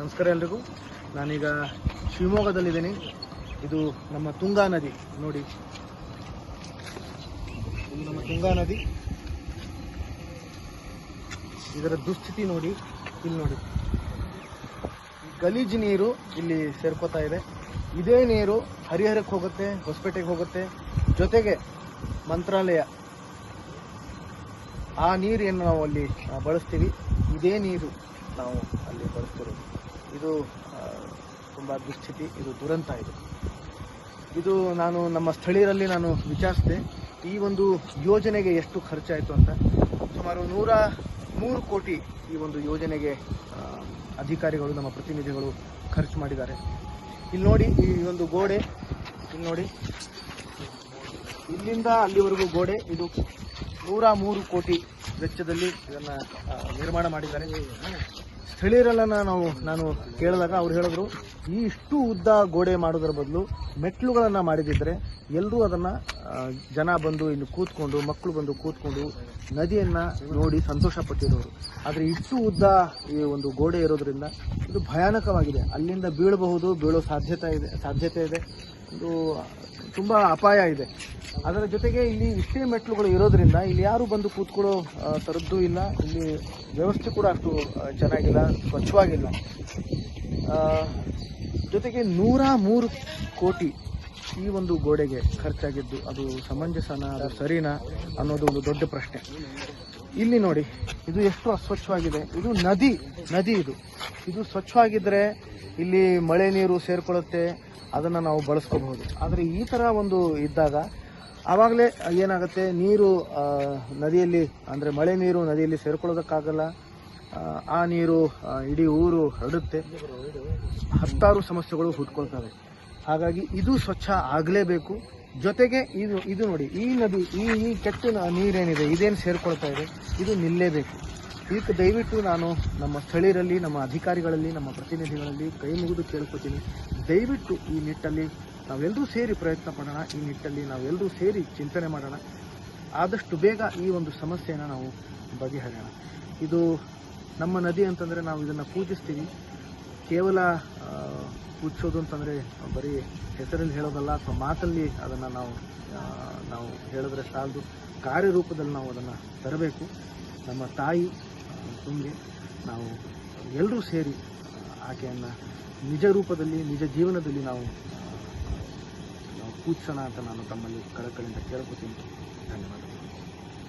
ನಮಸ್ಕಾರ ಎಲ್ರಿಗೂ. ನಾನೀಗ ಶಿವಮೊಗ್ಗದಲ್ಲಿದ್ದೀನಿ. ಇದು ನಮ್ಮ ತುಂಗಾ ನದಿ ನೋಡಿ, ಇದು ನಮ್ಮ ತುಂಗಾ ನದಿ. ಇದರ ದುಸ್ಥಿತಿ ನೋಡಿ, ಇಲ್ಲಿ ನೋಡಿ, ಗಲೀಜು ನೀರು ಇಲ್ಲಿ ಸೇರ್ಕೋತಾ ಇದೆ. ಇದೇ ನೀರು ಹರಿಹರಕ್ಕೆ ಹೋಗುತ್ತೆ, ಹೊಸಪೇಟೆಗೆ ಹೋಗುತ್ತೆ, ಜೊತೆಗೆ ಮಂತ್ರಾಲಯ ಆ ನೀರನ್ನು ನಾವು ಅಲ್ಲಿ ಬಳಸ್ತೀವಿ. ಇದೇ ನೀರು ನಾವು ಅಲ್ಲಿ ಬಳಸ್ತಿರೋದು. ಇದು ತುಂಬ ದುಸ್ಥಿತಿ, ಇದು ದುರಂತ. ಇದು ನಾನು ನಮ್ಮ ಸ್ಥಳೀಯರಲ್ಲಿ ನಾನು ವಿಚಾರಿಸಿದೆ, ಈ ಒಂದು ಯೋಜನೆಗೆ ಎಷ್ಟು ಖರ್ಚಾಯಿತು ಅಂತ. ಸುಮಾರು 103 ಕೋಟಿ ಈ ಒಂದು ಯೋಜನೆಗೆ ಅಧಿಕಾರಿಗಳು, ನಮ್ಮ ಪ್ರತಿನಿಧಿಗಳು ಖರ್ಚು ಮಾಡಿದ್ದಾರೆ. ಇಲ್ಲಿ ನೋಡಿ, ಈ ಒಂದು ಗೋಡೆ ಇಲ್ಲಿ ನೋಡಿ, ಇಲ್ಲಿಂದ ಅಲ್ಲಿವರೆಗೂ ಗೋಡೆ. ಇದು 103 ಕೋಟಿ ವೆಚ್ಚದಲ್ಲಿ ಇದನ್ನು ನಿರ್ಮಾಣ ಮಾಡಿದ್ದಾರೆ. ಸ್ಥಳೀಯರೆಲ್ಲ ನಾನು ಕೇಳಿದಾಗ ಅವ್ರು ಹೇಳಿದ್ರು, ಈ ಇಷ್ಟು ಉದ್ದ ಗೋಡೆ ಮಾಡೋದ್ರ ಬದಲು ಮೆಟ್ಲುಗಳನ್ನು ಮಾಡಿದಿದ್ರೆ ಎಲ್ಲರೂ ಅದನ್ನು ಜನ ಬಂದು ಇಲ್ಲಿ ಕೂತ್ಕೊಂಡು, ಮಕ್ಕಳು ಬಂದು ಕೂತ್ಕೊಂಡು ನದಿಯನ್ನು ನೋಡಿ ಸಂತೋಷ ಪಟ್ಟಿರೋರು. ಆದರೆ ಇಷ್ಟು ಉದ್ದ ಈ ಒಂದು ಗೋಡೆ ಇರೋದ್ರಿಂದ ಇದು ಭಯಾನಕವಾಗಿದೆ. ಅಲ್ಲಿಂದ ಬೀಳೋ ಸಾಧ್ಯತೆ ಇದೆ. ಇದು ತುಂಬ ಅಪಾಯ ಇದೆ. ಅದರ ಜೊತೆಗೆ ಇಲ್ಲಿ ಇಷ್ಟೇ ಮೆಟ್ಲುಗಳು ಇರೋದ್ರಿಂದ ಇಲ್ಲಿ ಯಾರು ಬಂದು ಕೂತ್ಕೊಳ್ಳೋ ಥರದ್ದು ಇಲ್ಲ. ಇಲ್ಲಿ ವ್ಯವಸ್ಥೆ ಕೂಡ ಅಷ್ಟು ಚೆನ್ನಾಗಿಲ್ಲ, ಸ್ವಚ್ಛವಾಗಿಲ್ಲ. ಜೊತೆಗೆ 103 ಕೋಟಿ ಈ ಒಂದು ಗೋಡೆಗೆ ಖರ್ಚಾಗಿದ್ದು ಅದು ಸಮಂಜಸನ, ಅದು ಸರಿನಾ ಅನ್ನೋದು ಒಂದು ದೊಡ್ಡ ಪ್ರಶ್ನೆ. ಇಲ್ಲಿ ನೋಡಿ, ಇದು ಎಷ್ಟು ಅಸ್ವಚ್ಛವಾಗಿದೆ. ಇದು ನದಿ ಇದು ಸ್ವಚ್ಛವಾಗಿದ್ದರೆ ಇಲ್ಲಿ ಮಳೆ ನೀರು ಸೇರ್ಕೊಳ್ಳುತ್ತೆ, ಅದನ್ನು ನಾವು ಬಳಸ್ಕೋಬಹುದು. ಆದರೆ ಈ ಥರ ಒಂದು ಇದ್ದಾಗ ಆವಾಗಲೇ ಏನಾಗುತ್ತೆ, ನೀರು ನದಿಯಲ್ಲಿ, ಅಂದರೆ ಮಳೆ ನೀರು ನದಿಯಲ್ಲಿ ಸೇರ್ಕೊಳ್ಳೋದಕ್ಕಾಗಲ್ಲ. ಆ ನೀರು ಇಡೀ ಊರು ಹರಡುತ್ತೆ, ಹತ್ತಾರು ಸಮಸ್ಯೆಗಳು ಹುಟ್ಕೊಳ್ತವೆ. ಹಾಗಾಗಿ ಇದು ಸ್ವಚ್ಛ ಆಗಲೇಬೇಕು. ಜೊತೆಗೆ ಇದು ನೋಡಿ, ಈ ನದಿ, ಈ ಕೆಟ್ಟ ನೀರೇನಿದೆ, ಇದೇನು ಸೇರ್ಕೊಳ್ತಾ ಇದೆ, ಇದು ನಿಲ್ಲೇಬೇಕು. ಇದಕ್ಕೆ ದಯವಿಟ್ಟು ನಾನು ನಮ್ಮ ಸ್ಥಳೀಯರಲ್ಲಿ, ನಮ್ಮ ಅಧಿಕಾರಿಗಳಲ್ಲಿ, ನಮ್ಮ ಪ್ರತಿನಿಧಿಗಳಲ್ಲಿ ಕೈ ಮುಗಿದು ಕೇಳ್ಕೊತೀನಿ. ದಯವಿಟ್ಟು ಈ ನಿಟ್ಟಲ್ಲಿ ನಾವೆಲ್ಲರೂ ಸೇರಿ ಪ್ರಯತ್ನ ಪಡೋಣ. ಈ ನಿಟ್ಟಲ್ಲಿ ನಾವೆಲ್ಲರೂ ಸೇರಿ ಚಿಂತನೆ ಮಾಡೋಣ. ಆದಷ್ಟು ಬೇಗ ಈ ಒಂದು ಸಮಸ್ಯೆಯನ್ನು ನಾವು ಬಗೆಹರಿಯೋಣ. ಇದು ನಮ್ಮ ನದಿ ಅಂತಂದರೆ ನಾವು ಇದನ್ನು ಪೂಜಿಸ್ತೀವಿ. ಕೇವಲ ಪೂಜಿಸೋದು ಅಂತಂದರೆ ಬರೀ ಹೆಸರಲ್ಲಿ ಹೇಳೋದಲ್ಲ, ಅಥವಾ ಮಾತಲ್ಲಿ ಅದನ್ನು ನಾವು ಹೇಳಿದ್ರೆ ಸಾಲದು. ಕಾರ್ಯರೂಪದಲ್ಲಿ ನಾವು ಅದನ್ನು ತರಬೇಕು. ನಮ್ಮ ತಾಯಿ ತುಂಗೆ ನಾವು ಎಲ್ಲರೂ ಸೇರಿ ಆಕೆಯನ್ನು ನಿಜ ರೂಪದಲ್ಲಿ, ನಿಜ ಜೀವನದಲ್ಲಿ ನಾವು ಪೂಜಿಸೋಣ ಅಂತ ನಾನು ತಮ್ಮಲ್ಲಿ ಕಳಕಳಿಯಿಂದ ಕೇಳ್ಕೊತೀನಿ. ಧನ್ಯವಾದ.